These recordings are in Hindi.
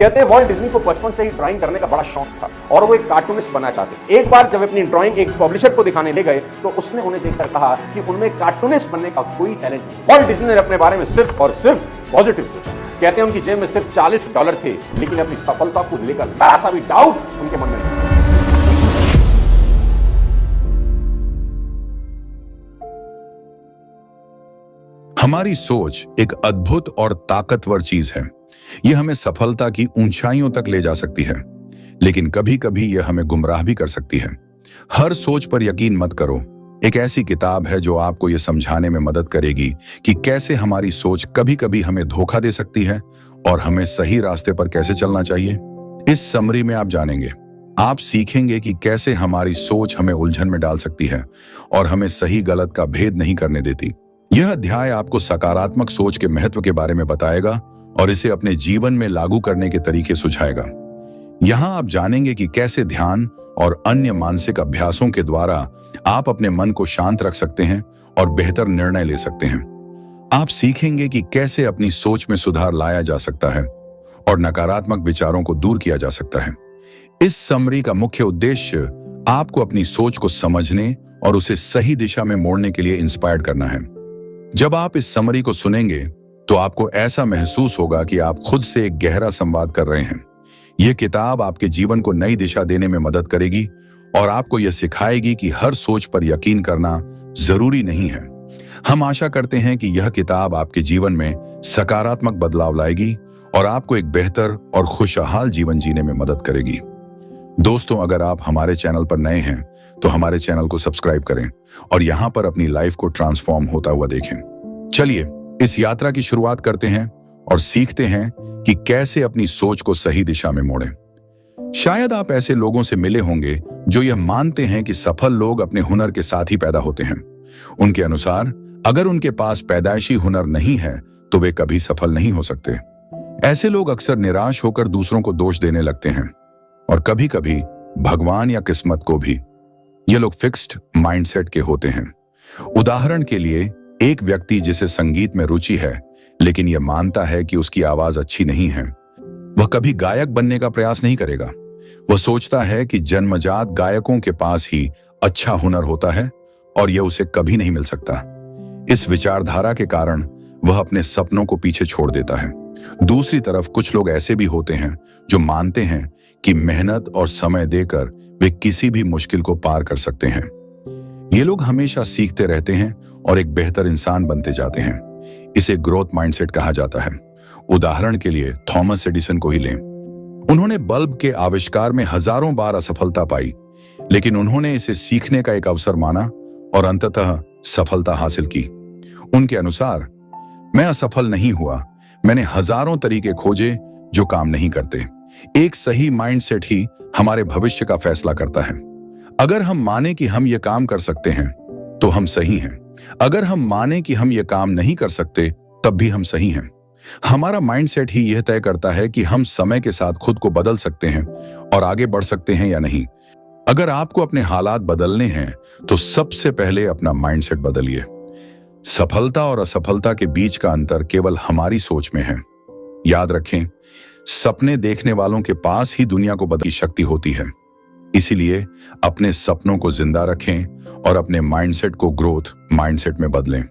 कहते हैं वॉल्ट डिज्नी को बचपन से ही ड्राइंग करने का बड़ा शौक था और वो एक कार्टूनिस्ट बनना चाहते। एक बार जब अपनी ड्राइंग एक पब्लिशर को दिखाने ले गए तो उसने उन्हें देखकर कहा कि उनमें कार्टूनिस्ट बनने का कोई टैलेंट नहीं। वॉल्ट डिज्नी ने अपने बारे में सिर्फ और सिर्फ पॉजिटिव सोचा। कहते हैं उनकी जेब में सिर्फ $40 थे, लेकिन अपनी सफलता को लेकर जरा सा भी डाउट उनके मन में नहीं। हमारी सोच एक अद्भुत और ताकतवर चीज है। यह हमें सफलता की ऊंचाइयों तक ले जा सकती है, लेकिन कभी कभी यह हमें गुमराह भी कर सकती है। हर सोच पर यकीन मत करो एक ऐसी किताब है जो आपको यह समझाने में मदद करेगी कि कैसे हमारी सोच कभी कभी हमें धोखा दे सकती है और हमें सही रास्ते पर कैसे चलना चाहिए। इस समरी में आप जानेंगे, आप सीखेंगे कि कैसे हमारी सोच हमें उलझन में डाल सकती है और हमें सही गलत का भेद नहीं करने देती। यह अध्याय आपको सकारात्मक सोच के महत्व के बारे में बताएगा और इसे अपने जीवन में लागू करने के तरीके सुझाएगा। यहाँ आप जानेंगे कि कैसे ध्यान और अन्य मानसिक अभ्यासों के द्वारा आप अपने मन को शांत रख सकते हैं और बेहतर निर्णय ले सकते हैं। आप सीखेंगे कि कैसे अपनी सोच में सुधार लाया जा सकता है और नकारात्मक विचारों को दूर किया जा सकता है। इस समरी का मुख्य उद्देश्य आपको अपनी सोच को समझने और उसे सही दिशा में मोड़ने के लिए इंस्पायर्ड करना है। जब आप इस समरी को सुनेंगे तो आपको ऐसा महसूस होगा कि आप खुद से एक गहरा संवाद कर रहे हैं। यह किताब आपके जीवन को नई दिशा देने में मदद करेगी और आपको यह सिखाएगी कि हर सोच पर यकीन करना जरूरी नहीं है। हम आशा करते हैं कि यह किताब आपके जीवन में सकारात्मक बदलाव लाएगी और आपको एक बेहतर और खुशहाल जीवन जीने में मदद करेगी। दोस्तों, अगर आप हमारे चैनल पर नए हैं तो हमारे चैनल को सब्सक्राइब करें और यहां पर अपनी लाइफ को ट्रांसफॉर्म होता हुआ देखें। चलिए इस यात्रा की शुरुआत करते हैं और सीखते हैं कि कैसे अपनी सोच को सही दिशा में मोड़ें। शायद आप ऐसे लोगों से मिले होंगे जो यह मानते हैं कि सफल लोग अपने हुनर के साथ ही पैदा होते हैं। उनके अनुसार अगर उनके पास पैदाइशी हुनर नहीं है तो वे कभी सफल नहीं हो सकते। ऐसे लोग अक्सर निराश होकर दूसरों को दोष देने लगते हैं और कभी कभी भगवान या किस्मत को भी। ये लोग फिक्स्ड माइंडसेट के होते हैं। उदाहरण के लिए, एक व्यक्ति जिसे संगीत में रुचि है लेकिन यह मानता है कि उसकी आवाज अच्छी नहीं है, वह कभी गायक बनने का प्रयास नहीं करेगा। वह सोचता है कि जन्मजात गायकों के पास ही अच्छा हुनर होता है और यह उसे कभी नहीं मिल सकता। इस विचारधारा के कारण वह अपने सपनों को पीछे छोड़ देता है। दूसरी तरफ कुछ लोग ऐसे भी होते हैं जो मानते हैं कि मेहनत और समय देकर वे किसी भी मुश्किल को पार कर सकते हैं। ये लोग हमेशा सीखते रहते हैं और एक बेहतर इंसान बनते जाते हैं। इसे ग्रोथ माइंडसेट कहा जाता है। उदाहरण के लिए थॉमस एडिसन को ही लें। उन्होंने बल्ब के आविष्कार में हजारों बार असफलता पाई, लेकिन उन्होंने इसे सीखने का एक अवसर माना और अंततः सफलता हासिल की। उनके अनुसार, मैं असफल नहीं हुआ, मैंने हजारों तरीके खोजे जो काम नहीं करते। एक सही माइंडसेट ही हमारे भविष्य का फैसला करता है। अगर हम माने कि हम ये काम कर सकते हैं तो हम सही हैं। अगर हम माने कि हम ये काम नहीं कर सकते तब भी हम सही हैं। हमारा माइंडसेट ही यह तय करता है कि हम समय के साथ खुद को बदल सकते हैं और आगे बढ़ सकते हैं या नहीं। अगर आपको अपने हालात बदलने हैं तो सबसे पहले अपना माइंडसेट बदलिए। सफलता और असफलता के बीच का अंतर केवल हमारी सोच में है। याद रखें, सपने देखने वालों के पास ही दुनिया को बदलने की शक्ति होती है। इसीलिए अपने सपनों को जिंदा रखें और अपने माइंडसेट को ग्रोथ माइंडसेट में बदलें।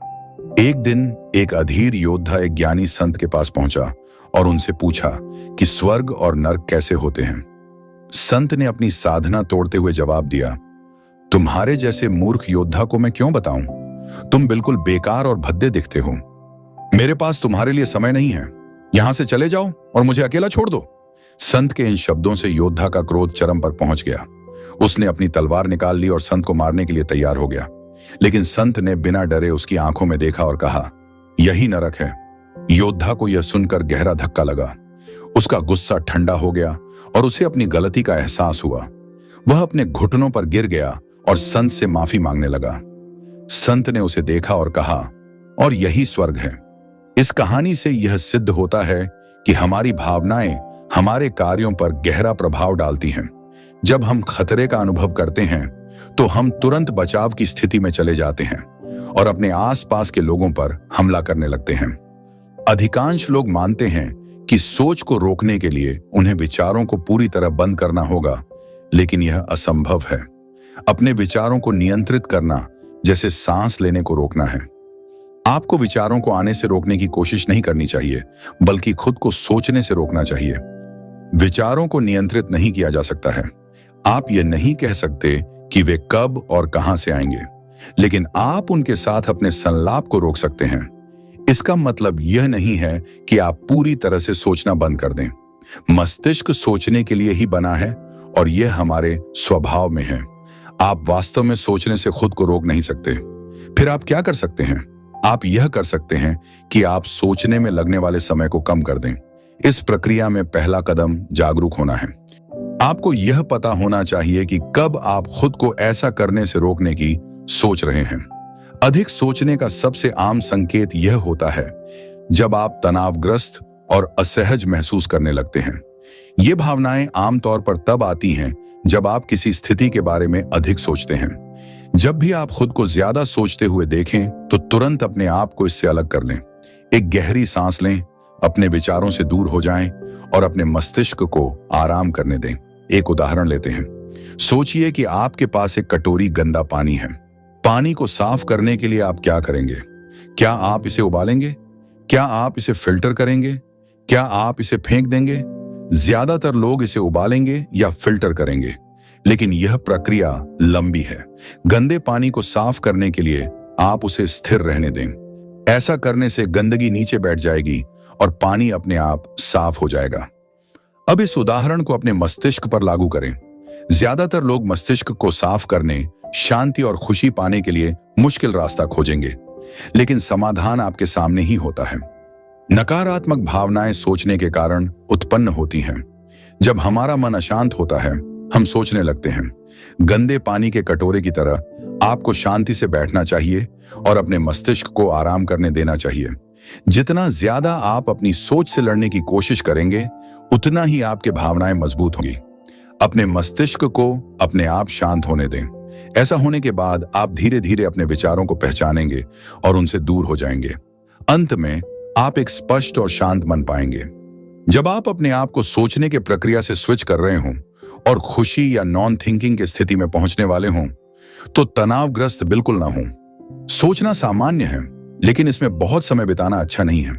एक दिन एक अधीर योद्धा एक ज्ञानी संत के पास पहुंचा और उनसे पूछा कि स्वर्ग और नर्क कैसे होते हैं। संत ने अपनी साधना तोड़ते हुए जवाब दिया, तुम्हारे जैसे मूर्ख योद्धा को मैं क्यों बताऊं? तुम बिल्कुल बेकार और भद्दे दिखते हो। मेरे पास तुम्हारे लिए समय नहीं है। यहां से चले जाओ और मुझे अकेला छोड़ दो। संत के इन शब्दों से योद्धा का क्रोध चरम पर पहुंच गया। उसने अपनी तलवार निकाल ली और संत को मारने के लिए तैयार हो गया, लेकिन संत ने बिना डरे उसकी आंखों में देखा और कहा, यही नरक है। योद्धा को यह सुनकर गहरा धक्का लगा। उसका गुस्सा ठंडा हो गया और उसे अपनी गलती का एहसास हुआ। वह अपने घुटनों पर गिर गया और संत से माफी मांगने लगा। संत ने उसे देखा और कहा, और यही स्वर्ग है। इस कहानी से यह सिद्ध होता है कि हमारी भावनाएं हमारे कार्यों पर गहरा प्रभाव डालती हैं। जब हम खतरे का अनुभव करते हैं तो हम तुरंत बचाव की स्थिति में चले जाते हैं और अपने आसपास के लोगों पर हमला करने लगते हैं। अधिकांश लोग मानते हैं कि सोच को रोकने के लिए उन्हें विचारों को पूरी तरह बंद करना होगा, लेकिन यह असंभव है। अपने विचारों को नियंत्रित करना जैसे सांस लेने को रोकना है। आपको विचारों को आने से रोकने की कोशिश नहीं करनी चाहिए, बल्कि खुद को सोचने से रोकना चाहिए। विचारों को नियंत्रित नहीं किया जा सकता है। आप यह नहीं कह सकते कि वे कब और कहां से आएंगे, लेकिन आप उनके साथ अपने संलाप को रोक सकते हैं। इसका मतलब यह नहीं है कि आप पूरी तरह से सोचना बंद कर दें। मस्तिष्क सोचने के लिए ही बना है और यह हमारे स्वभाव में है। आप वास्तव में सोचने से खुद को रोक नहीं सकते। फिर आप क्या कर सकते हैं? आप यह कर सकते हैं कि आप सोचने में लगने वाले समय को कम कर दें। इस प्रक्रिया में पहला कदम जागरूक होना है। आपको यह पता होना चाहिए कि कब आप खुद को ऐसा करने से रोकने की सोच रहे हैं। अधिक सोचने का सबसे आम संकेत यह होता है जब आप तनावग्रस्त और असहज महसूस करने लगते हैं। ये भावनाएं आमतौर पर तब आती हैं जब आप किसी स्थिति के बारे में अधिक सोचते हैं। जब भी आप खुद को ज्यादा सोचते हुए देखें तो तुरंत अपने आप को इससे अलग कर लें। एक गहरी सांस लें, अपने विचारों से दूर हो जाएं और अपने मस्तिष्क को आराम करने दें। एक उदाहरण लेते हैं। सोचिए कि आपके पास एक कटोरी गंदा पानी है। पानी को साफ करने के लिए आप क्या करेंगे? क्या आप इसे उबालेंगे? क्या आप इसे फिल्टर करेंगे? क्या आप इसे फेंक देंगे? ज्यादातर लोग इसे उबालेंगे या फिल्टर करेंगे, लेकिन यह प्रक्रिया लंबी है। गंदे पानी को साफ करने के लिए आप उसे स्थिर रहने दें। ऐसा करने से गंदगी नीचे बैठ जाएगी और पानी अपने आप साफ हो जाएगा। अब इस उदाहरण को अपने मस्तिष्क पर लागू करें। ज्यादातर लोग मस्तिष्क को साफ करने, शांति और खुशी पाने के लिए मुश्किल रास्ता खोजेंगे, लेकिन समाधान आपके सामने ही होता है। नकारात्मक भावनाएं सोचने के कारण उत्पन्न होती हैं। जब हमारा मन अशांत होता है, हम सोचने लगते हैं। गंदे पानी के कटोरे की तरह आपको शांति से बैठना चाहिए और अपने मस्तिष्क को आराम करने देना चाहिए। जितना ज्यादा आप अपनी सोच से लड़ने की कोशिश करेंगे, उतना ही आपके भावनाएं मजबूत होंगी। अपने मस्तिष्क को अपने आप शांत होने दें। ऐसा होने के बाद आप धीरे धीरे अपने विचारों को पहचानेंगे और उनसे दूर हो जाएंगे। अंत में आप एक स्पष्ट और शांत मन पाएंगे। जब आप अपने आप को सोचने के प्रक्रिया से स्विच कर रहे हों और खुशी या नॉन थिंकिंग की स्थिति में पहुंचने वाले हों, तो तनावग्रस्त बिल्कुल ना हो। सोचना सामान्य है, लेकिन इसमें बहुत समय बिताना अच्छा नहीं है।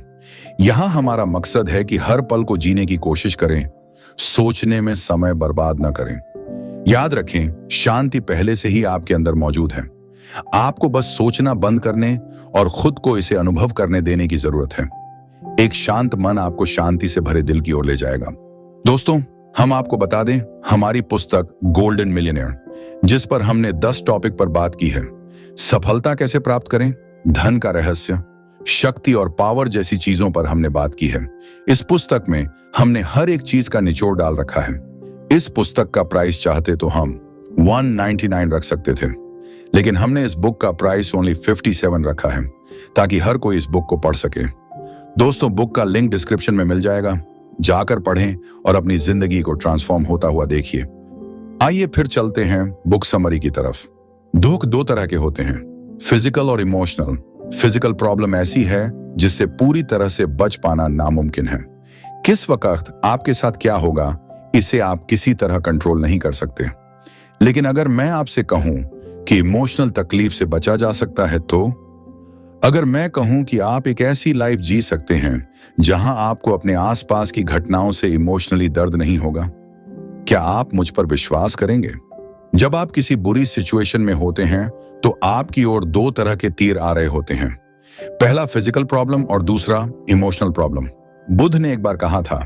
यहां हमारा मकसद है कि हर पल को जीने की कोशिश करें, सोचने में समय बर्बाद ना करें। याद रखें, शांति पहले से ही आपके अंदर मौजूद है। आपको बस सोचना बंद करने और खुद को इसे अनुभव करने देने की जरूरत है। एक शांत मन आपको शांति से भरे दिल की ओर ले जाएगा। दोस्तों, हम आपको बता दें, हमारी पुस्तक गोल्डन मिलियनेयर, जिस पर हमने 10 टॉपिक पर बात की है, सफलता कैसे प्राप्त करें, धन का रहस्य, शक्ति और पावर जैसी चीजों पर हमने बात की है। इस पुस्तक में हमने हर एक चीज का निचोड़ डाल रखा है। इस पुस्तक का प्राइस चाहते तो हम 199 रख सकते थे, लेकिन हमने इस बुक का प्राइस ओनली 57 रखा है, ताकि हर कोई इस बुक को पढ़ सके। दोस्तों, बुक का लिंक डिस्क्रिप्शन में मिल जाएगा। जाकर पढ़ें और अपनी जिंदगी को ट्रांसफॉर्म होता हुआ देखिए। आइए फिर चलते हैं बुक समरी की तरफ। दुख 2 तरह के होते हैं, फिजिकल और इमोशनल। फिजिकल प्रॉब्लम ऐसी है जिससे पूरी तरह से बच पाना नामुमकिन है। किस वक्त आपके साथ क्या होगा, इसे आप किसी तरह कंट्रोल नहीं कर सकते। लेकिन अगर मैं आपसे कहूं कि इमोशनल तकलीफ से बचा जा सकता है, तो अगर मैं कहूं कि आप एक ऐसी लाइफ जी सकते हैं जहां आपको अपने आसपास की घटनाओं से इमोशनली दर्द नहीं होगा, क्या आप मुझ पर विश्वास करेंगे? जब आप किसी बुरी सिचुएशन में होते हैं तो आपकी ओर 2 तरह के तीर आ रहे होते हैं। पहला फिजिकल प्रॉब्लम और दूसरा इमोशनल प्रॉब्लम। बुद्ध ने एक बार कहा था,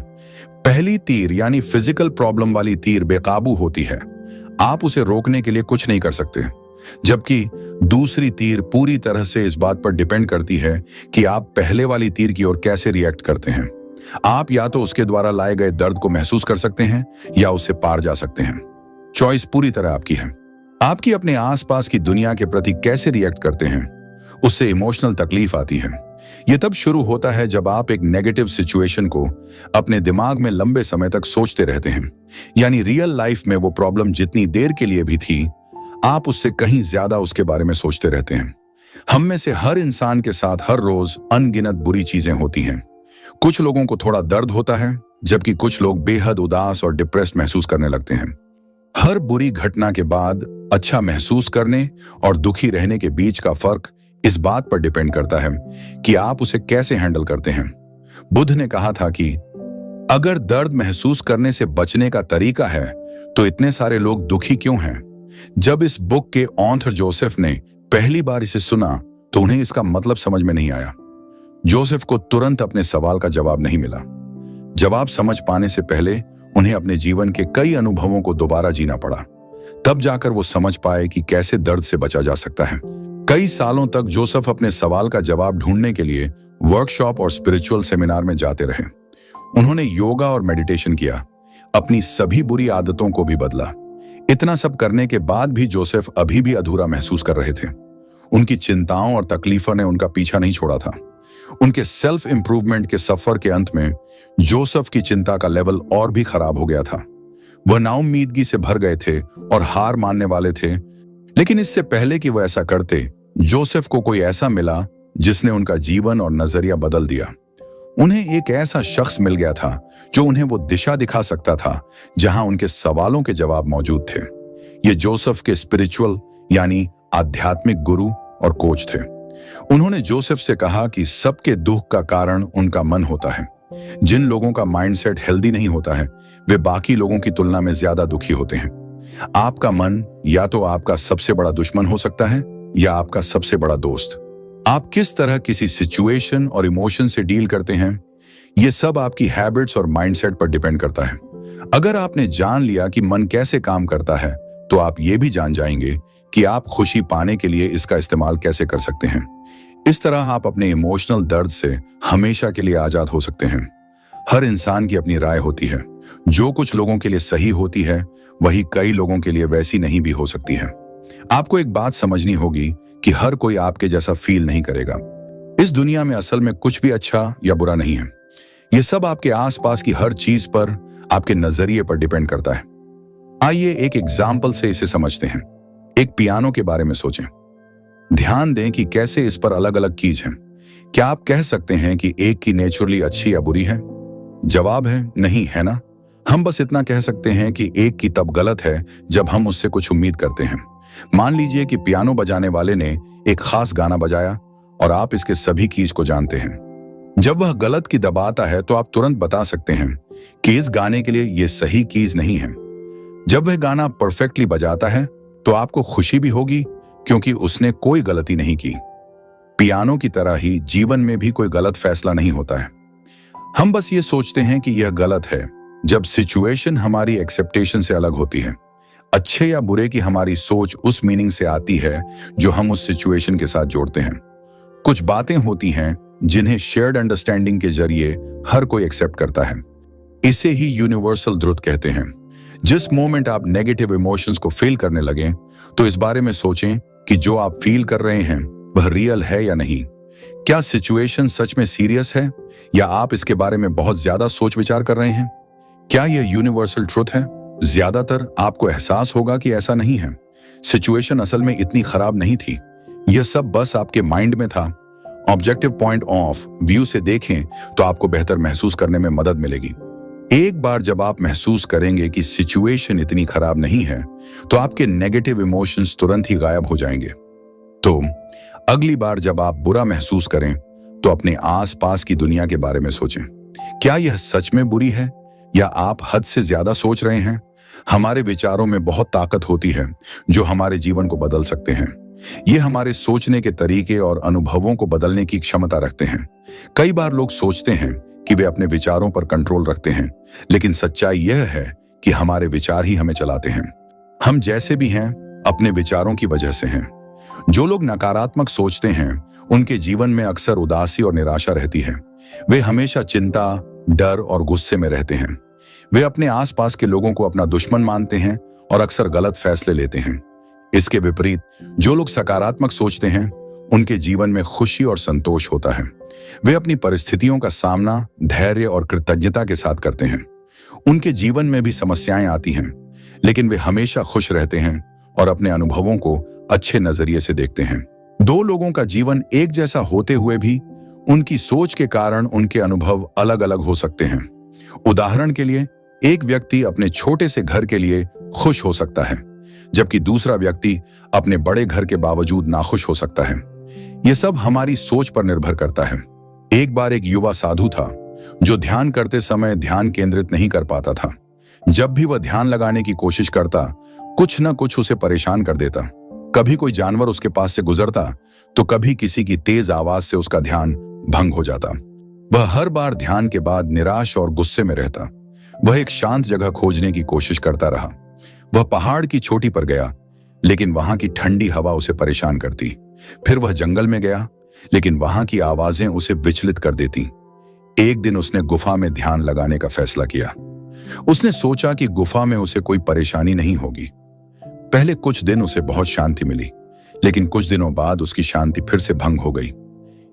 पहली तीर यानी फिजिकल प्रॉब्लम वाली तीर बेकाबू होती है, आप उसे रोकने के लिए कुछ नहीं कर सकते। जबकि दूसरी तीर पूरी तरह से इस बात पर डिपेंड करती है कि आप पहले वाली तीर की ओर कैसे रिएक्ट करते हैं। आप या तो उसके द्वारा लाए गए दर्द को महसूस कर सकते हैं या उससे पार जा सकते हैं। चॉइस पूरी तरह आपकी है। आपकी अपने आसपास की दुनिया के प्रति कैसे रिएक्ट करते हैं, उससे इमोशनल तकलीफ आती है। यह तब शुरू होता है जब आप एक नेगेटिव सिचुएशन को अपने दिमाग में लंबे समय तक सोचते रहते हैं। यानी रियल लाइफ में वो प्रॉब्लम जितनी देर के लिए भी थी, आप उससे कहीं ज्यादा उसके बारे में सोचते रहते हैं। हम में से हर इंसान के साथ हर रोज अनगिनत बुरी चीजें होती हैं। कुछ लोगों को थोड़ा दर्द होता है, जबकि कुछ लोग बेहद उदास और डिप्रेस्ड महसूस करने लगते हैं। हर बुरी घटना के बाद अच्छा महसूस करने और दुखी रहने के बीच का फर्क इस बात पर डिपेंड करता है कि आप उसे कैसे हैंडल करते हैं। बुद्ध ने कहा था कि अगर दर्द महसूस करने से बचने का तरीका है तो इतने सारे लोग दुखी क्यों हैं? जब इस बुक के ऑथर जोसेफ ने पहली बार इसे सुना तो उन्हें इसका मतलब समझ में नहीं आया। जोसेफ को तुरंत अपने सवाल का जवाब नहीं मिला। जवाब समझ पाने से पहले उन्हें अपने जीवन के कई अनुभवों को दोबारा जीना पड़ा। तब जाकर वो समझ पाए कि कैसे दर्द से बचा जा सकता है। कई सालों तक जोसेफ अपने सवाल का जवाब ढूंढने के लिए वर्कशॉप और स्पिरिचुअल सेमिनार में जाते रहे। उन्होंने योगा और मेडिटेशन किया, अपनी सभी बुरी आदतों को भी बदला। इतना सब करने के बाद भी जोसेफ अभी भी अधूरा महसूस कर रहे थे। उनकी चिंताओं और तकलीफों ने उनका पीछा नहीं छोड़ा था। उनके सेल्फ इंप्रूवमेंट के सफर के अंत में जोसेफ की चिंता का लेवल और भी खराब हो गया था। वह नाउम्मीदगी से भर गए थे और हार मानने वाले थे। लेकिन इससे पहले कि वह ऐसा करते, जोसेफ को कोई ऐसा मिला जिसने उनका जीवन और नजरिया बदल दिया। उन्हें एक ऐसा शख्स मिल गया था जो उन्हें वो दिशा दिखा सकता था जहां उनके सवालों के जवाब मौजूद थे। ये जोसेफ के स्पिरिचुअल यानी आध्यात्मिक गुरु और कोच थे। उन्होंने जोसेफ से कहा कि सबके दुख का कारण उनका मन होता है। जिन लोगों का माइंडसेट हेल्दी नहीं होता है वे बाकी लोगों की तुलना में ज्यादा दुखी होते हैं। आपका मन या तो आपका सबसे बड़ा दुश्मन हो सकता है या आपका सबसे बड़ा दोस्त। आप किस तरह किसी सिचुएशन और इमोशन से डील करते हैं, यह सब आपकी हैबिट्स और माइंडसेट पर डिपेंड करता है। अगर आपने जान लिया कि मन कैसे काम करता है तो आप ये भी जान जाएंगे कि आप खुशी पाने के लिए इसका इस्तेमाल कैसे कर सकते हैं। इस तरह आप अपने इमोशनल दर्द से हमेशा के लिए आजाद हो सकते हैं। हर इंसान की अपनी राय होती है। जो कुछ लोगों के लिए सही होती है वही कई लोगों के लिए वैसी नहीं भी हो सकती है। आपको एक बात समझनी होगी कि हर कोई आपके जैसा फील नहीं करेगा। इस दुनिया में असल में कुछ भी अच्छा या बुरा नहीं है। यह सब आपके आसपास की हर चीज पर, आपके नजरिए पर डिपेंड करता है। आइए एक एग्जाम्पल से इसे समझते हैं। एक पियानो के बारे में सोचें। ध्यान दें कि कैसे इस पर अलग अलग कीज हैं। क्या आप कह सकते हैं कि एक की नेचुरली अच्छी या बुरी है? जवाब है नहीं, है ना? हम बस इतना कह सकते हैं कि एक की तब गलत है जब हम उससे कुछ उम्मीद करते हैं। मान लीजिए कि पियानो बजाने वाले ने एक खास गाना बजाया और आप इसके सभी कीज को जानते हैं। जब वह गलत की दबाता है तो आप तुरंत बता सकते हैं कि इस गाने के लिए यह सही कीज नहीं है। जब वह गाना परफेक्टली बजाता है तो आपको खुशी भी होगी क्योंकि उसने कोई गलती नहीं की। पियानो की तरह ही जीवन में भी कोई गलत फैसला नहीं होता है। हम बस ये सोचते हैं कि यह गलत है जब सिचुएशन हमारी एक्सेप्टेशन से अलग होती है। अच्छे या बुरे की हमारी सोच उस मीनिंग से आती है जो हम उस सिचुएशन के साथ जोड़ते हैं। कुछ बातें होती हैं जिन्हें शेयर्ड अंडरस्टैंडिंग के जरिए हर कोई एक्सेप्ट करता है। इसे ही यूनिवर्सल ट्रुथ कहते हैं। जिस मोमेंट आप नेगेटिव इमोशंस को फील करने लगें तो इस बारे में सोचें कि जो आप फील कर रहे हैं वह रियल है या नहीं। क्या सिचुएशन सच में सीरियस है या आप इसके बारे में बहुत ज्यादा सोच विचार कर रहे हैं? क्या यह यूनिवर्सल ट्रुथ है? ज्यादातर आपको एहसास होगा कि ऐसा नहीं है। सिचुएशन असल में इतनी खराब नहीं थी। यह सब बस आपके माइंड में था। ऑब्जेक्टिव पॉइंट ऑफ व्यू से देखें तो आपको बेहतर महसूस करने में मदद मिलेगी। एक बार जब आप महसूस करेंगे कि सिचुएशन इतनी खराब नहीं है तो आपके नेगेटिव इमोशंस तुरंत ही गायब हो जाएंगे। तो अगली बार जब आप बुरा महसूस करें तो अपने आसपास की दुनिया के बारे में सोचें। क्या यह सच में बुरी है या आप हद से ज्यादा सोच रहे हैं? हमारे विचारों में बहुत ताकत होती है जो हमारे जीवन को बदल सकते हैं। ये हमारे सोचने के तरीके और अनुभवों को बदलने की क्षमता रखते हैं। कई बार लोग सोचते हैं कि वे अपने विचारों पर कंट्रोल रखते हैं, लेकिन सच्चाई यह है कि हमारे विचार ही हमें चलाते हैं। हम जैसे भी हैं अपने विचारों की वजह से हैं। जो लोग नकारात्मक सोचते हैं उनके जीवन में अक्सर उदासी और निराशा रहती है। वे हमेशा चिंता, डर और गुस्से में रहते हैं। वे अपने आसपास के लोगों को अपना दुश्मन मानते हैं और अक्सर गलत फैसले लेते हैं। इसके विपरीत जो लोग सकारात्मक सोचते हैं उनके जीवन में खुशी और संतोष होता है। वे अपनी परिस्थितियों का सामना धैर्य और कृतज्ञता के साथ करते हैं। उनके जीवन में भी समस्याएं आती हैं, लेकिन वे हमेशा खुश रहते हैं और अपने अनुभवों को अच्छे नजरिए से देखते हैं। दो लोगों का जीवन एक जैसा होते हुए भी उनकी सोच के कारण उनके अनुभव अलग अलग हो सकते हैं। उदाहरण के लिए, एक व्यक्ति अपने छोटे से घर के लिए खुश हो सकता है, जबकि दूसरा व्यक्ति अपने बड़े घर के बावजूद नाखुश हो सकता है। यह सब हमारी सोच पर निर्भर करता है। एक बार एक युवा साधु था जो ध्यान करते समय ध्यान केंद्रित नहीं कर पाता था। जब भी वह ध्यान लगाने की कोशिश करता, कुछ न कुछ उसे परेशान कर देता। कभी कोई जानवर उसके पास से गुजरता तो कभी किसी की तेज आवाज से उसका ध्यान भंग हो जाता। वह हर बार ध्यान के बाद निराश और गुस्से में रहता। वह एक शांत जगह खोजने की कोशिश करता रहा। वह पहाड़ की चोटी पर गया, लेकिन वहां की ठंडी हवा उसे परेशान करती। फिर वह जंगल में गया, लेकिन वहां की आवाजें उसे विचलित कर देती। एक दिन उसने गुफा में ध्यान लगाने का फैसला किया। उसने सोचा कि गुफा में उसे कोई परेशानी नहीं होगी। पहले कुछ दिन उसे बहुत शांति मिली, लेकिन कुछ दिनों बाद उसकी शांति फिर से भंग हो गई।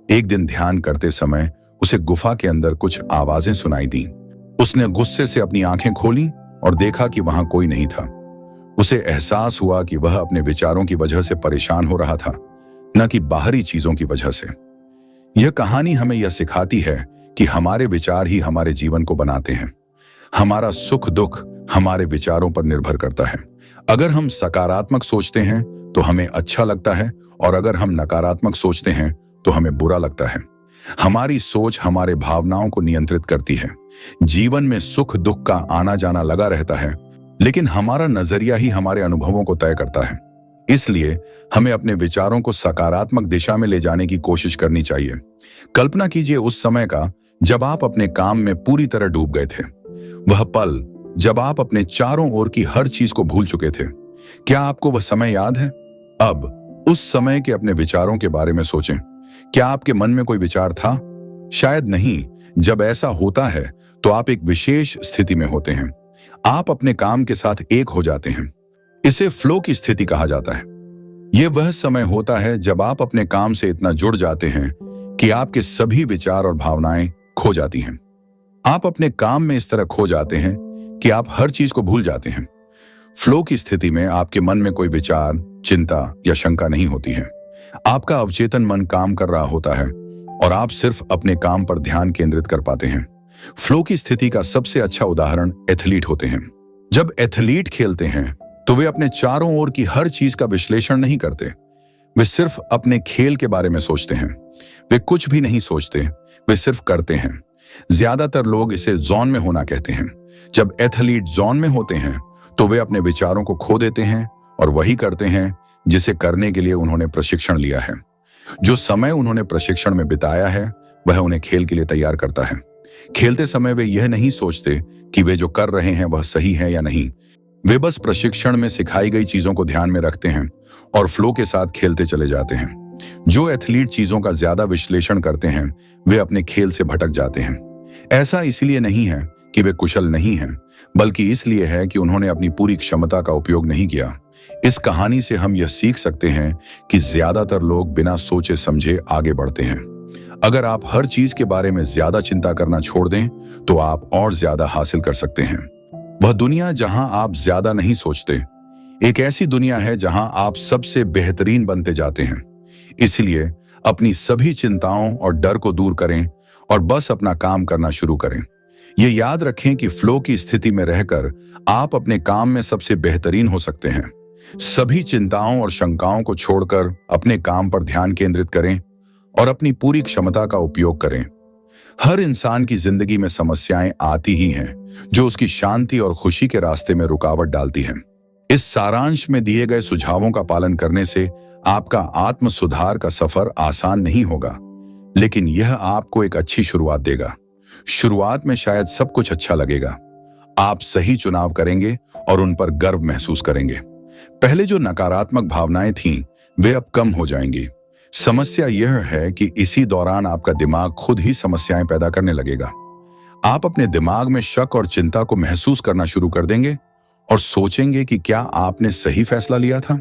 एक दिन ध्यान करते समय उसे गुफा के अंदर कुछ आवाजें सुनाई दी। उसने गुस्से से अपनी आंखें खोली और देखा कि वहां कोई नहीं था। उसे एहसास हुआ कि वह अपने विचारों की वजह से परेशान हो रहा था, न कि बाहरी चीजों की वजह से। यह कहानी हमें यह सिखाती है कि हमारे विचार ही हमारे जीवन को बनाते हैं। हमारा सुख दुख हमारे विचारों पर निर्भर करता है। अगर हम सकारात्मक सोचते हैं तो हमें अच्छा लगता है, और अगर हम नकारात्मक सोचते हैं तो हमें बुरा लगता है। हमारी सोच हमारे भावनाओं को नियंत्रित करती है। जीवन में सुख दुख का आना जाना लगा रहता है, लेकिन हमारा नजरिया ही हमारे अनुभवों को तय करता है। इसलिए हमें अपने विचारों को सकारात्मक दिशा में ले जाने की कोशिश करनी चाहिए। कल्पना कीजिए उस समय का जब आप अपने काम में पूरी तरह डूब गए थे। वह पल जब आप अपने चारों ओर की हर चीज को भूल चुके थे। क्या आपको वह समय याद है? अब उस समय के अपने विचारों के बारे में सोचें। क्या आपके मन में कोई विचार था? शायद नहीं। जब ऐसा होता है तो आप एक विशेष स्थिति में होते हैं। आप अपने काम के साथ एक हो जाते हैं। इसे फ्लो की स्थिति कहा जाता है। यह वह समय होता है जब आप अपने काम से इतना जुड़ जाते हैं कि आपके सभी विचार और भावनाएं खो जाती हैं। आप अपने काम में इस तरह खो जाते हैं कि आप हर चीज को भूल जाते हैं। फ्लो की स्थिति में आपके मन में कोई विचार, चिंता या शंका नहीं होती है। आपका अवचेतन मन काम कर रहा होता है और आप सिर्फ अपने काम पर ध्यान केंद्रित कर पाते हैं। फ्लो की स्थिति का सबसे अच्छा उदाहरण एथलीट होते हैं। जब एथलीट खेलते हैं तो वे अपने चारों ओर की हर चीज का विश्लेषण नहीं करते। वे सिर्फ अपने खेल के बारे में सोचते हैं। वे कुछ भी नहीं सोचते, वे सिर्फ करते हैं। ज्यादातर लोग इसे जोन में होना कहते हैं। जब एथलीट जोन में होते हैं तो वे अपने विचारों को खो देते हैं और वही करते हैं जिसे करने के लिए उन्होंने प्रशिक्षण लिया है। जो समय उन्होंने प्रशिक्षण में बिताया है वह उन्हें खेल के लिए तैयार करता है। खेलते समय वे यह नहीं सोचते कि वे जो कर रहे हैं वह सही है या नहीं। वे बस प्रशिक्षण में सिखाई गई चीजों को ध्यान में रखते हैं और फ्लो के साथ खेलते चले जाते हैं। जो एथलीट चीजों का ज्यादा विश्लेषण करते हैं वे अपने खेल से भटक जाते हैं। ऐसा इसलिए नहीं है कि वे कुशल नहीं हैं, बल्कि इसलिए है कि उन्होंने अपनी पूरी क्षमता का उपयोग नहीं किया। इस कहानी से हम यह सीख सकते हैं कि ज्यादातर लोग बिना सोचे समझे आगे बढ़ते हैं। अगर आप हर चीज के बारे में ज्यादा चिंता करना छोड़ दें तो आप और ज्यादा हासिल कर सकते हैं। वह दुनिया जहां आप ज्यादा नहीं सोचते, एक ऐसी दुनिया है जहां आप सबसे बेहतरीन बनते जाते हैं। इसलिए अपनी सभी चिंताओं और डर को दूर करें और बस अपना काम करना शुरू करें। ये याद रखें कि फ्लो की स्थिति में रहकर आप अपने काम में सबसे बेहतरीन हो सकते हैं। सभी चिंताओं और शंकाओं को छोड़कर अपने काम पर ध्यान केंद्रित करें और अपनी पूरी क्षमता का उपयोग करें। हर इंसान की जिंदगी में समस्याएं आती ही हैं, जो उसकी शांति और खुशी के रास्ते में रुकावट डालती हैं। इस सारांश में दिए गए सुझावों का पालन करने से आपका आत्म सुधार का सफर आसान नहीं होगा, लेकिन यह आपको एक अच्छी शुरुआत देगा। शुरुआत में शायद सब कुछ अच्छा लगेगा। आप सही चुनाव करेंगे और उन पर गर्व महसूस करेंगे। पहले जो नकारात्मक भावनाएं थीं, वे अब कम हो जाएंगी। समस्या यह है कि इसी दौरान आपका दिमाग खुद ही समस्याएं पैदा करने लगेगा। आप अपने दिमाग में शक और चिंता को महसूस करना शुरू कर देंगे और सोचेंगे कि क्या आपने सही फैसला लिया था।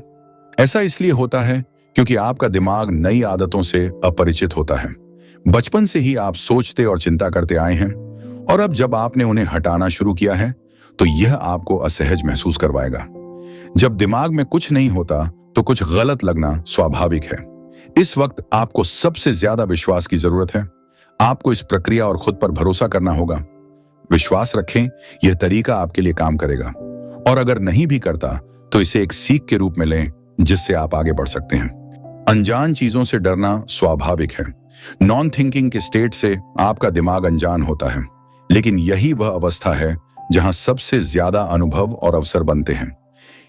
ऐसा इसलिए होता है क्योंकि आपका दिमाग नई आदतों से अपरिचित होता है। बचपन से ही आप सोचते और चिंता करते आए हैं, और अब जब आपने उन्हें हटाना शुरू किया है तो यह आपको असहज महसूस करवाएगा। जब दिमाग में कुछ नहीं होता तो कुछ गलत लगना स्वाभाविक है। इस वक्त आपको सबसे ज्यादा विश्वास की जरूरत है आपको इस प्रक्रिया और खुद पर भरोसा करना होगा। विश्वास रखें, यह तरीका आपके लिए काम करेगा, और अगर नहीं भी करता तो इसे एक सीख के रूप में लें जिससे आप आगे बढ़ सकते हैं। अनजान चीजों से डरना स्वाभाविक है। नॉन थिंकिंग के स्टेट से आपका दिमाग अनजान होता है, लेकिन यही वह अवस्था है जहां सबसे ज्यादा अनुभव और अवसर बनते हैं।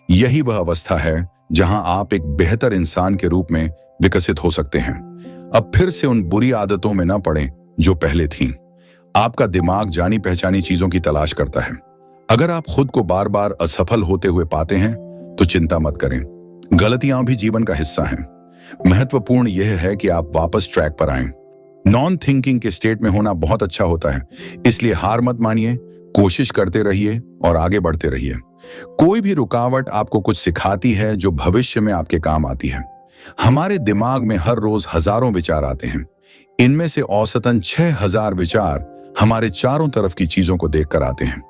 यही वह अवस्था है जहां आप एक बेहतर इंसान के रूप में विकसित हो सकते हैं। अब फिर से उन बुरी आदतों में न पड़ें जो पहले थीं। आपका दिमाग जानी पहचानी चीजों की तलाश करता है। अगर आप खुद को बार बार असफल होते हुए पाते हैं तो चिंता मत करें। गलतियां भी जीवन का हिस्सा हैं। महत्वपूर्ण यह है कि आप वापस ट्रैक पर आएं। नॉन थिंकिंग के स्टेट में होना बहुत अच्छा होता है, इसलिए हार मत मानिए, कोशिश करते रहिए और आगे बढ़ते रहिए। कोई भी रुकावट आपको कुछ सिखाती है जो भविष्य में आपके काम आती है। हमारे दिमाग में हर रोज हजारों विचार आते हैं। इनमें से औसतन 6000 विचार हमारे चारों तरफ की चीजों को देखकर आते हैं।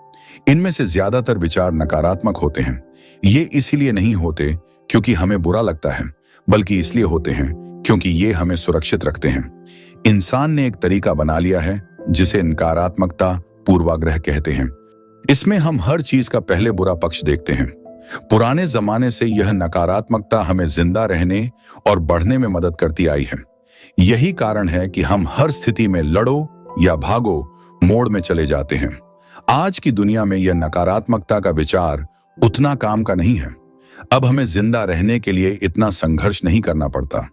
इनमें से ज्यादातर विचार नकारात्मक होते हैं। ये इसलिए नहीं होते क्योंकि हमें बुरा लगता है, बल्कि इसलिए होते हैं क्योंकि ये हमें सुरक्षित रखते हैं। इंसान ने एक तरीका बना लिया है जिसे नकारात्मकता पूर्वाग्रह कहते हैं। इसमें हम हर चीज का पहले बुरा पक्ष देखते हैं। पुराने जमाने से यह नकारात्मकता हमें जिंदा रहने और बढ़ने में मदद करती आई है। यही कारण है कि हम हर स्थिति में लड़ो या भागो मोड़ में चले जाते हैं। आज की दुनिया में यह नकारात्मकता का विचार उतना काम का नहीं है। अब हमें जिंदा रहने के लिए इतना संघर्ष नहीं करना पड़ता,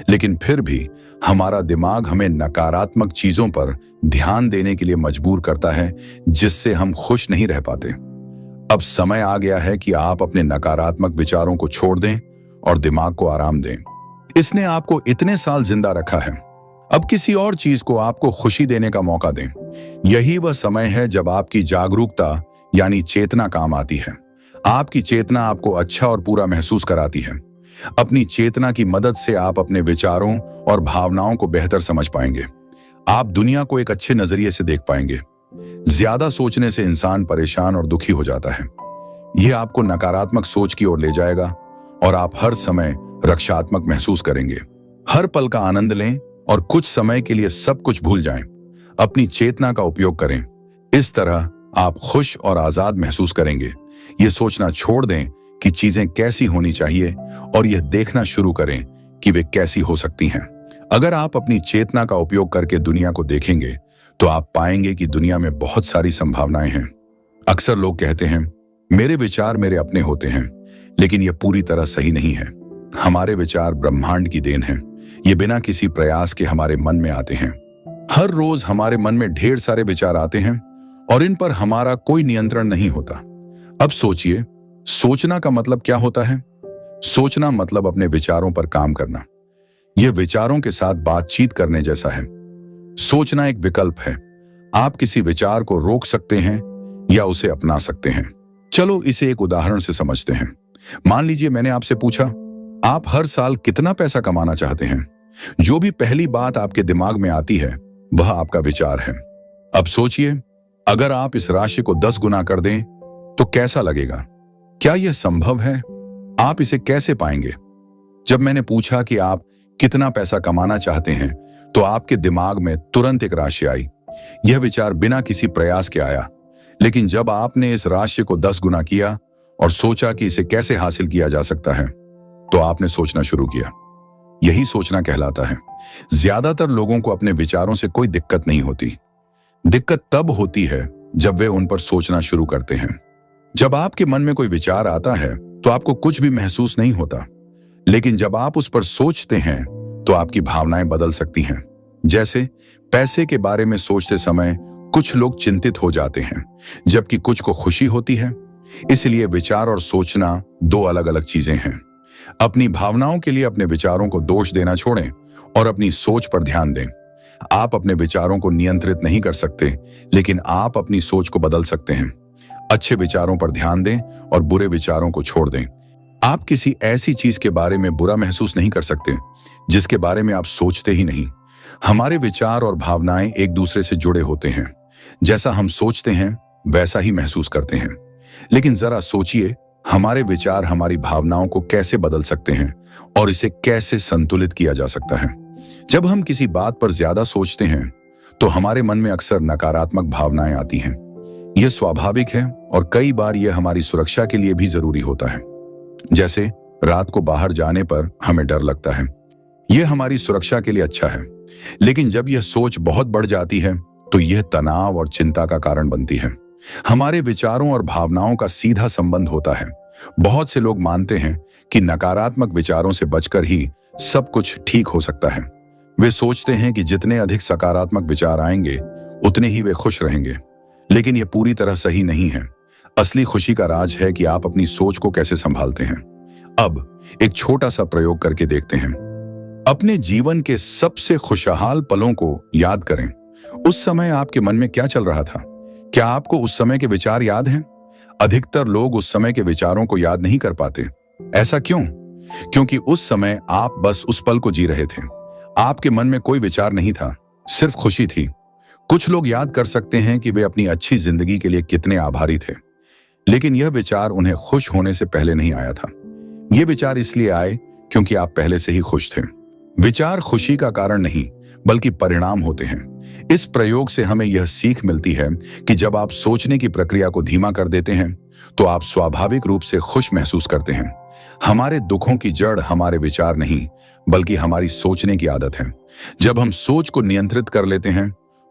लेकिन फिर भी हमारा दिमाग हमें नकारात्मक चीजों पर ध्यान देने के लिए मजबूर करता है, जिससे हम खुश नहीं रह पाते। अब समय आ गया है कि आप अपने नकारात्मक विचारों को छोड़ दें और दिमाग को आराम दें। इसने आपको इतने साल जिंदा रखा है, अब किसी और चीज को आपको खुशी देने का मौका दें। यही वह समय है जब आपकी जागरूकता यानी चेतना काम आती है। आपकी चेतना आपको अच्छा और पूरा महसूस कराती है। अपनी चेतना की मदद से आप अपने विचारों और भावनाओं को बेहतर समझ पाएंगे। आप दुनिया को एक अच्छे नजरिए से देख पाएंगे। ज्यादा सोचने से इंसान परेशान और दुखी हो जाता है। यह आपको नकारात्मक सोच की ओर ले जाएगा और आप हर समय रक्षात्मक महसूस करेंगे। हर पल का आनंद लें और कुछ समय के लिए सब कुछ भूल जाएं। अपनी चेतना का उपयोग करें। इस तरह आप खुश और आजाद महसूस करेंगे। ये सोचना छोड़ दें कि चीजें कैसी होनी चाहिए और यह देखना शुरू करें कि वे कैसी हो सकती हैं। अगर आप अपनी चेतना का उपयोग करके दुनिया को देखेंगे तो आप पाएंगे कि दुनिया में बहुत सारी संभावनाएं हैं। अक्सर लोग कहते हैं मेरे विचार मेरे अपने होते हैं, लेकिन यह पूरी तरह सही नहीं है। हमारे विचार ब्रह्मांड की देन हैं। ये बिना किसी प्रयास के हमारे मन में आते हैं। हर रोज हमारे मन में ढेर सारे विचार आते हैं और इन पर हमारा कोई नियंत्रण नहीं होता। अब सोचिए, सोचना का मतलब क्या होता है? सोचना मतलब अपने विचारों पर काम करना। यह विचारों के साथ बातचीत करने जैसा है। सोचना एक विकल्प है। आप किसी विचार को रोक सकते हैं या उसे अपना सकते हैं। चलो इसे एक उदाहरण से समझते हैं। मान लीजिए मैंने आपसे पूछा, आप हर साल कितना पैसा कमाना चाहते हैं? जो भी पहली बात आपके दिमाग में आती है वह आपका विचार है। अब सोचिए, अगर आप इस राशि को 10 गुना कर दें तो कैसा लगेगा? क्या यह संभव है? आप इसे कैसे पाएंगे? जब मैंने पूछा कि आप कितना पैसा कमाना चाहते हैं तो आपके दिमाग में तुरंत एक राशि आई। यह विचार बिना किसी प्रयास के आया, लेकिन जब आपने इस राशि को 10 गुना किया और सोचा कि इसे कैसे हासिल किया जा सकता है तो आपने सोचना शुरू किया। यही सोचना कहलाता है। ज्यादातर लोगों को अपने विचारों से कोई दिक्कत नहीं होती। दिक्कत तब होती है जब वे उन पर सोचना शुरू करते हैं। जब आपके मन में कोई विचार आता है तो आपको कुछ भी महसूस नहीं होता, लेकिन जब आप उस पर सोचते हैं तो आपकी भावनाएं बदल सकती हैं। जैसे पैसे के बारे में सोचते समय कुछ लोग चिंतित हो जाते हैं, जबकि कुछ को खुशी होती है। इसलिए विचार और सोचना दो अलग अलग चीजें हैं। अपनी भावनाओं के लिए अपने विचारों को दोष देना छोड़ें और अपनी सोच पर ध्यान दें। आप अपने विचारों को नियंत्रित नहीं कर सकते, लेकिन आप अपनी सोच को बदल सकते हैं। अच्छे विचारों पर ध्यान दें और बुरे विचारों को छोड़ दें। आप किसी ऐसी चीज के बारे में बुरा महसूस नहीं कर सकते जिसके बारे में आप सोचते ही नहीं। हमारे विचार और भावनाएं एक दूसरे से जुड़े होते हैं। जैसा हम सोचते हैं वैसा ही महसूस करते हैं। लेकिन जरा सोचिए, हमारे विचार हमारी भावनाओं को कैसे बदल सकते हैं और इसे कैसे संतुलित किया जा सकता है। जब हम किसी बात पर ज्यादा सोचते हैं तो हमारे मन में अक्सर नकारात्मक भावनाएं आती हैं। यह स्वाभाविक है और कई बार यह हमारी सुरक्षा के लिए भी जरूरी होता है। जैसे रात को बाहर जाने पर हमें डर लगता है, यह हमारी सुरक्षा के लिए अच्छा है। लेकिन जब यह सोच बहुत बढ़ जाती है तो यह तनाव और चिंता का कारण बनती है। हमारे विचारों और भावनाओं का सीधा संबंध होता है। बहुत से लोग मानते हैं कि नकारात्मक विचारों से बचकर ही सब कुछ ठीक हो सकता है। वे सोचते हैं कि जितने अधिक सकारात्मक विचार आएंगे उतने ही वे खुश रहेंगे। लेकिन यह पूरी तरह सही नहीं है। असली खुशी का राज है कि आप अपनी सोच को कैसे संभालते हैं। अब एक छोटा सा प्रयोग करके देखते हैं। अपने जीवन के सबसे खुशहाल पलों को याद करें। उस समय आपके मन में क्या चल रहा था? क्या आपको उस समय के विचार याद हैं? अधिकतर लोग उस समय के विचारों को याद नहीं कर पाते। ऐसा क्यों? क्योंकि उस समय आप बस उस पल को जी रहे थे। आपके मन में कोई विचार नहीं था, सिर्फ खुशी थी। कुछ लोग याद कर सकते हैं कि वे अपनी अच्छी जिंदगी के लिए कितने आभारी थे, लेकिन यह विचार उन्हें खुश होने से पहले नहीं आया था। यह विचार इसलिए आए क्योंकि आप पहले से ही खुश थे। विचार खुशी का कारण नहीं बल्कि परिणाम होते हैं। इस प्रयोग से हमें यह सीख मिलती है कि जब आप सोचने की प्रक्रिया को धीमा कर देते हैं तो आप स्वाभाविक रूप से खुश महसूस करते हैं। हमारे दुखों की जड़ हमारे विचार नहीं बल्कि हमारी सोचने की आदत है। जब हम सोच को नियंत्रित कर लेते हैं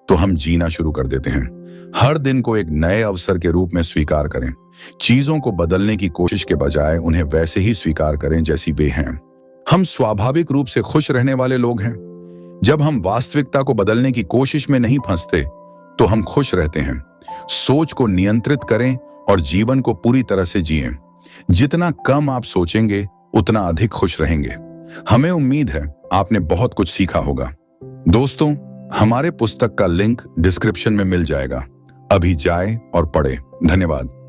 तो हम जीना शुरू कर देते हैं। हर दिन को एक नए अवसर के रूप में स्वीकार करें। चीजों को बदलने की कोशिश के बजाय उन्हें वैसे ही स्वीकार करें जैसी वे हैं। हम स्वाभाविक रूप से खुश रहने वाले लोग हैं। जब हम वास्तविकता को बदलने की कोशिश में नहीं फंसते तो हम खुश रहते हैं। सोच को नियंत्रित करें और जीवन को पूरी तरह से जिएं। जितना कम आप सोचेंगे उतना अधिक खुश रहेंगे। हमें उम्मीद है आपने बहुत कुछ सीखा होगा। दोस्तों, हमारे पुस्तक का लिंक डिस्क्रिप्शन में मिल जाएगा। अभी जाएं और पढ़ें। धन्यवाद।